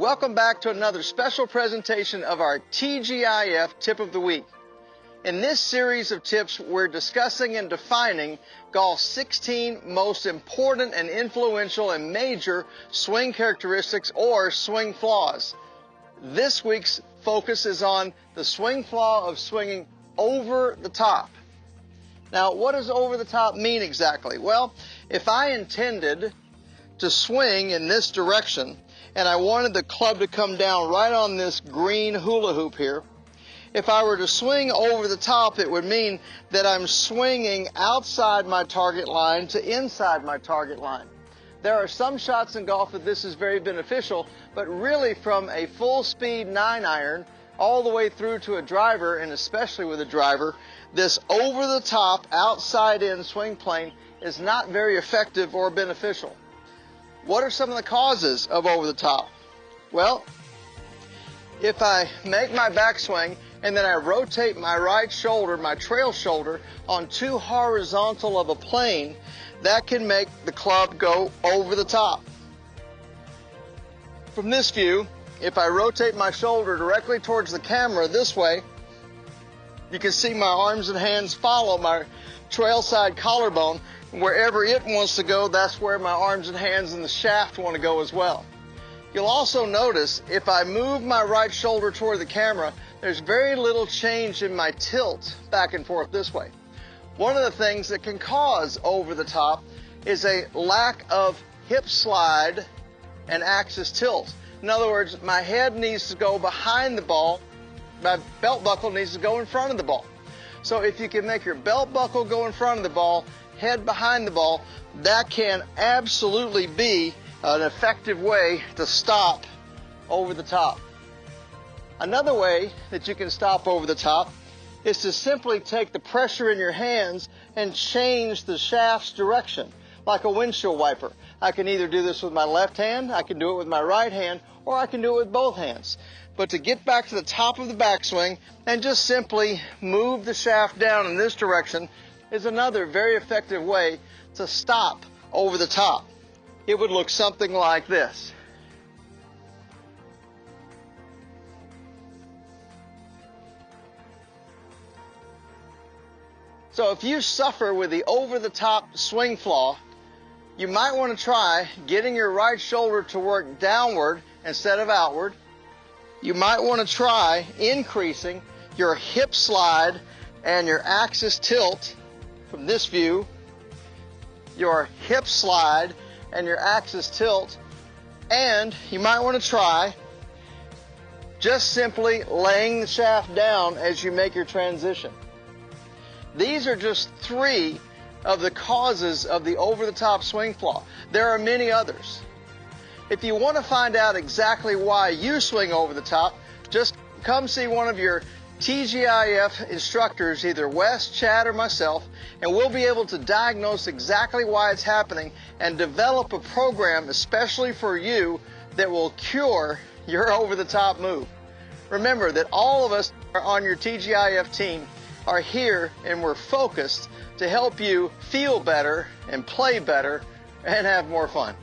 Welcome back to another special presentation of our TGIF Tip of the Week. In this series of tips, we're discussing and defining golf's 16 most important and influential and major swing characteristics or swing flaws. This week's focus is on the swing flaw of swinging over the top. Now, what does over the top mean exactly? Well, if I intended to swing in this direction and I wanted the club to come down right on this green hula hoop here, if I were to swing over the top, it would mean that I'm swinging outside my target line to inside my target line. There are some shots in golf that this is very beneficial, but really from a full speed 9-iron all the way through to a driver, and especially with a driver, this over the top outside in swing plane is not very effective or beneficial. What are some of the causes of over the top? Well, if I make my backswing and then I rotate my right shoulder, my trail shoulder, on too horizontal of a plane, that can make the club go over the top. From this view, if I rotate my shoulder directly towards the camera this way, you can see my arms and hands follow my trail side collarbone. Wherever it wants to go, that's where my arms and hands and the shaft want to go as well. You'll also notice if I move my right shoulder toward the camera, there's very little change in my tilt back and forth this way. One of the things that can cause over the top is a lack of hip slide and axis tilt. In other words, my head needs to go behind the ball, my belt buckle needs to go in front of the ball. So if you can make your belt buckle go in front of the ball, head behind the ball, that can absolutely be an effective way to stop over the top. Another way that you can stop over the top is to simply take the pressure in your hands and change the shaft's direction, like a windshield wiper. I can either do this with my left hand, I can do it with my right hand, or I can do it with both hands. But to get back to the top of the backswing and just simply move the shaft down in this direction is another very effective way to stop over the top. It would look something like this. So if you suffer with the over-the-top swing flaw, you might want to try getting your right shoulder to work downward instead of outward. You might want to try increasing your hip slide and your axis tilt from this view, your hip slide and your axis tilt, and you might want to try just simply laying the shaft down as you make your transition. These are just 3 of the causes of the over-the-top swing flaw. There are many others. If you want to find out exactly why you swing over the top, just come see one of your TGIF instructors, either Wes, Chad, or myself, and we'll be able to diagnose exactly why it's happening and develop a program especially for you that will cure your over-the-top move. Remember that all of us on your TGIF team are here and we're focused to help you feel better and play better and have more fun.